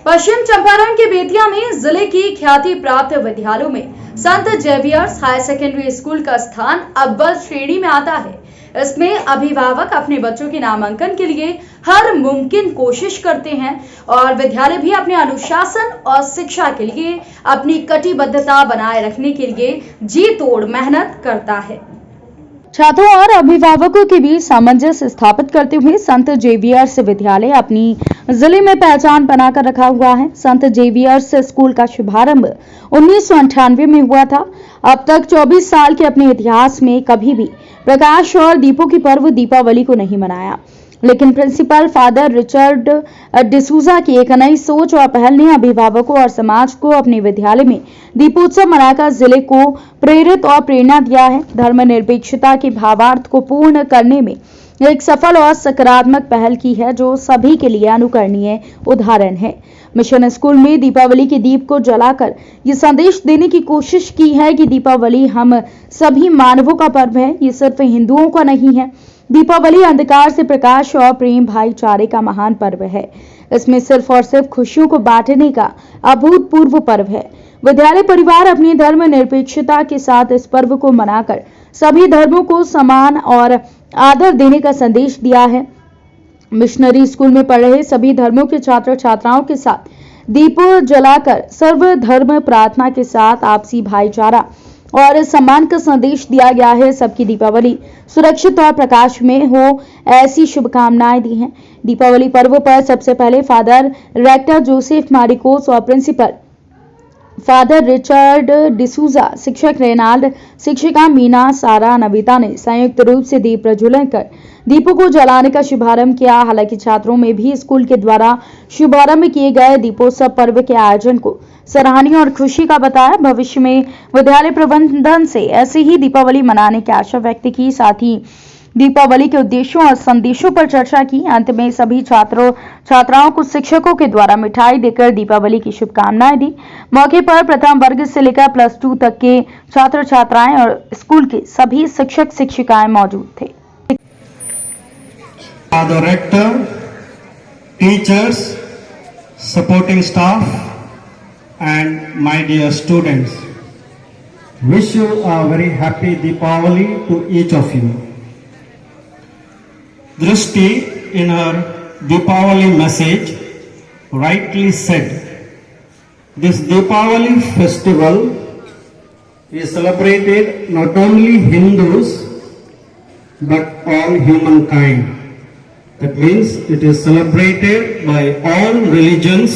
पश्चिम चंपारण के बेतिया में जिले की ख्याति प्राप्त विद्यालयों में संत जेवियर्स हायर सेकेंडरी स्कूल का स्थान अव्वल श्रेणी में आता है। इसमें अभिभावक अपने बच्चों के नामांकन के लिए हर मुमकिन कोशिश करते हैं और विद्यालय भी अपने अनुशासन और शिक्षा के लिए अपनी कटिबद्धता बनाए रखने के लिए जी तोड़ मेहनत करता है। छात्रों और अभिभावकों के बीच सामंजस्य स्थापित करते हुए संत जेवियर्स विद्यालय अपनी जिले में पहचान बनाकर रखा हुआ है। संत जेवियर्स स्कूल का शुभारंभ 1998 में हुआ था। अब तक 24 साल के अपने इतिहास में कभी भी प्रकाश और दीपों की पर्व दीपावली को नहीं मनाया, लेकिन प्रिंसिपल फादर रिचर्ड डिसूजा की एक नई सोच और पहल ने अभिभावकों और समाज को अपने विद्यालय में दीपोत्सव मनाकर जिले को प्रेरित और प्रेरणा दिया है। धर्मनिरपेक्षता के भावार्थ को पूर्ण करने में एक सफल और सकारात्मक पहल की है, जो सभी के लिए अनुकरणीय उदाहरण है। मिशन स्कूल में दीपावली के दीप को जलाकर ये संदेश देने की कोशिश की है कि दीपावली हम सभी मानवों का पर्व है, ये सिर्फ हिंदुओं का नहीं है। दीपावली अंधकार से प्रकाश और प्रेम भाईचारे का महान पर्व है। इसमें सिर्फ और सिर्फ खुशियों को बांटने का अभूतपूर्व पर्व है। विद्यालय परिवार अपनी धर्म निरपेक्षता के साथ इस पर्व को मनाकर सभी धर्मों को सम्मान और आदर देने का संदेश दिया है। मिशनरी स्कूल में पढ़ रहे सभी धर्मों के छात्र छात्राओं के साथ दीप जलाकर सर्वधर्म प्रार्थना के साथ आपसी भाईचारा और सम्मान का संदेश दिया गया है। सबकी दीपावली सुरक्षित और प्रकाश में हो, ऐसी शुभकामनाएं दी हैं। दीपावली पर्व पर सबसे पहले फादर रेक्टर जोसेफ मारिकोस और प्रिंसिपल फादर रिचर्ड डिसूजा, शिक्षक रेनाल्ड, शिक्षिका मीना, सारा, नविता ने संयुक्त रूप से दीप प्रज्वलन कर दीपों को जलाने का शुभारंभ किया। हालांकि छात्रों में भी स्कूल के द्वारा शुभारंभ किए गए दीपोत्सव पर्व के आयोजन को सराहनीय और खुशी का बताया। भविष्य में विद्यालय प्रबंधन से ऐसे ही दीपावली मनाने की आशा व्यक्त की। साथ ही दीपावली के उद्देश्यों और संदेशों पर चर्चा की। अंत में सभी छात्रों छात्राओं को शिक्षकों के द्वारा मिठाई देकर दीपावली की शुभकामनाएं दी। मौके पर प्रथम वर्ग से लेकर +2 तक के छात्र छात्राएं और स्कूल के सभी शिक्षक शिक्षिकाएं मौजूद थे। The rector, teachers, supporting staff, and my dear students, wish you a very happy Deepavali to each of you. Drishti, in her Deepavali message, rightly said, this Deepavali festival is celebrated not only Hindus but all humankind. That means it is celebrated by all religions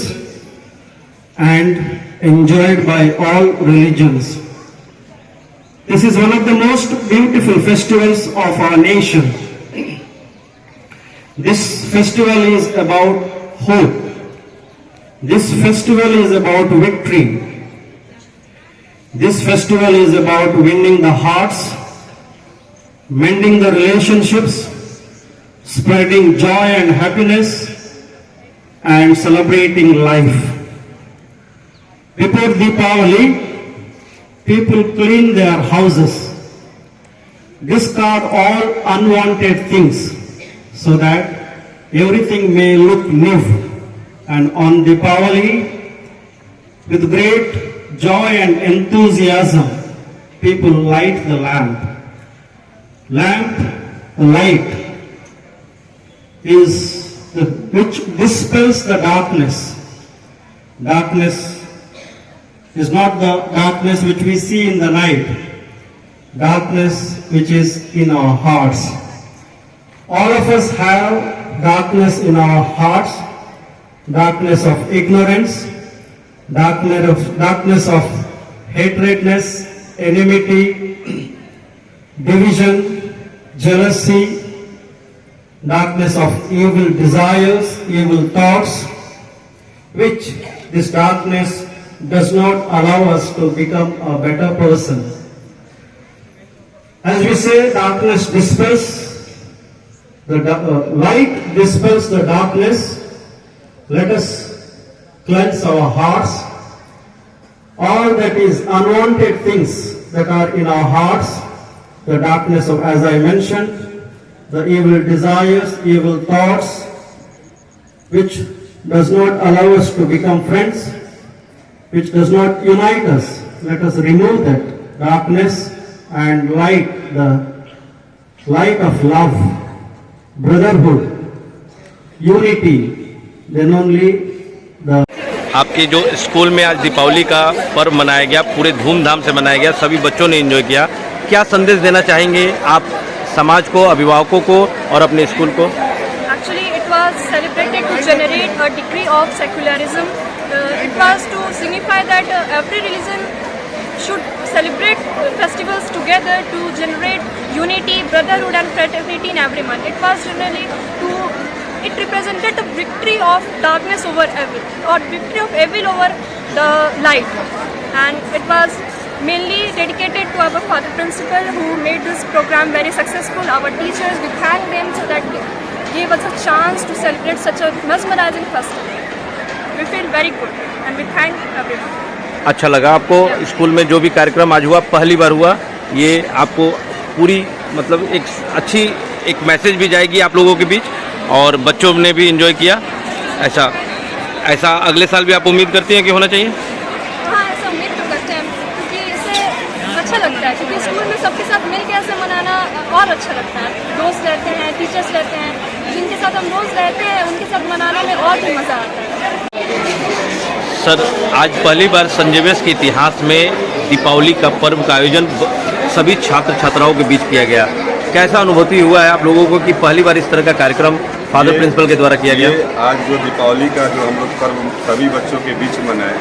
and enjoyed by all religions. This is one of the most beautiful festivals of our nation. This festival is about hope. This festival is about victory. This festival is about winning the hearts, mending the relationships, spreading joy and happiness, and celebrating life. Before Deepavali, people clean their houses, discard all unwanted things so that everything may look new. And on Deepavali, with great joy and enthusiasm, people light the lamp. Light is which dispels the darkness. Darkness is not the darkness which we see in the night. Darkness which is in our hearts. All of us have darkness in our hearts. Darkness of ignorance. Darkness of hatredness, enmity, division, jealousy, darkness of evil desires, evil thoughts, which this darkness does not allow us to become a better person. As we say, darkness dispels, light dispels the darkness. Let us cleanse our hearts. All that is unwanted things that are in our hearts, the darkness of, as I mentioned, the evil desires, evil thoughts, which does not allow us to become friends, which does not unite us. Let us remove that darkness and light the light of love, brotherhood, unity. Then only the आपके जो school में आज दीपावली का पर्व मनाया गया, पूरे धूमधाम से मनाया गया, सभी बच्चों ने एंजॉय किया, क्या संदेश देना चाहेंगे आप समाज को, अभिभावकों को और अपने स्कूल को? Actually, it was celebrated to generate a degree of secularism. It was to signify that every religion should celebrate festivals together to generate unity, brotherhood and fraternity in everyone. It was generally it represented the victory of darkness over evil, or victory of evil over the light. And it was mainly dedicated to our father principal who made this program very successful. Our teachers, we thank them so that they gave us a chance to celebrate such a mesmerizing festival. We feel very good and we thank everyone. अच्छा लगा आपको school में जो भी कार्यक्रम आज हुआ, पहली बार हुआ, ये आपको पूरी मतलब एक अच्छी एक मैसेज भी जाएगी आप लोगों के बीच और बच्चों ने भी एंजॉय किया। ऐसा अगले साल भी आप उम्मीद करती हैं कि होना चाहिए? हाँ, ऐसा उम्मीद तो करते हैं क्योंकि इससे अच्छा लगता है, क्योंकि स्कूल में सबके साथ मिल के ऐसे मनाना और अच्छा लगता है। दोस्त रहते हैं, टीचर्स रहते हैं, जिनके साथ हम रोज़ रहते हैं उनके साथ मनाने में और भी मज़ा आता है। सर, आज पहली बार संत जेवियर्स के इतिहास में दीपावली का पर्व का आयोजन सभी छात्र छात्राओं के बीच किया गया। कैसा अनुभूति हुआ है आप लोगों को कि पहली बार इस तरह का कार्यक्रम फादर प्रिंसिपल के द्वारा किया गया? आज जो दीपावली का जो हम लोग पर्व सभी बच्चों के बीच मनाए,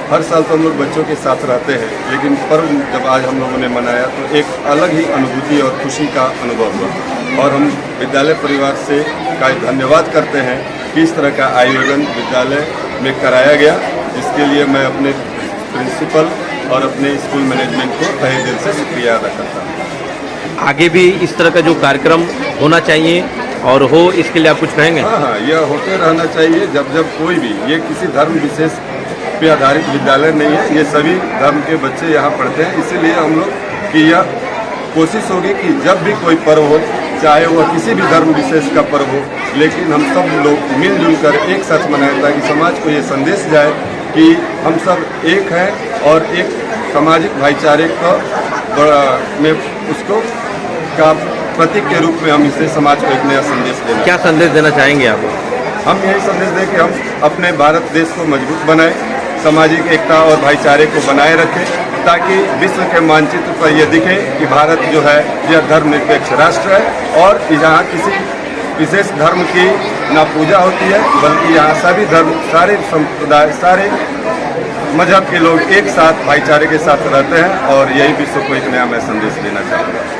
हर साल तो हम लोग बच्चों के साथ रहते हैं, लेकिन पर्व जब आज हम लोगों ने मनाया तो एक अलग ही अनुभूति और खुशी का अनुभव हुआ। और हम विद्यालय परिवार से का धन्यवाद करते हैं कि इस तरह का आयोजन विद्यालय में कराया गया, जिसके लिए मैं अपने प्रिंसिपल और अपने स्कूल मैनेजमेंट को तहे दिल से शुक्रिया अदा करता हूँ। आगे भी इस तरह का जो कार्यक्रम होना चाहिए और हो, इसके लिए आप कुछ कहेंगे? हाँ, यह होते रहना चाहिए। जब जब कोई भी, ये किसी धर्म विशेष पे आधारित विद्यालय नहीं है, ये सभी धर्म के बच्चे यहाँ पढ़ते हैं। इसीलिए हम लोग की यह कोशिश होगी कि जब भी कोई पर्व हो, चाहे वह किसी भी धर्म विशेष का पर्व हो, लेकिन हम सब लोग मिलजुल कर एक साथ मनाएं, ताकि समाज को ये संदेश जाए कि हम सब एक हैं और एक सामाजिक भाईचारे का में उसको का प्रतीक के रूप में हम इसे समाज को एक नया संदेश देना। क्या संदेश देना चाहेंगे आप? हम यही संदेश दें कि हम अपने भारत देश को मजबूत बनाएं, सामाजिक एकता और भाईचारे को बनाए रखें, ताकि विश्व के मानचित्र पर यह दिखे कि भारत जो है यह धर्मनिरपेक्ष राष्ट्र है और यहाँ किसी विशेष धर्म की ना पूजा होती है, बल्कि यहाँ सभी धर्म, सारे संप्रदाय, सारे मजहब के लोग एक साथ भाईचारे के साथ रहते हैं। और यही विश्व को एक नया मैं संदेश देना चाहूँगा।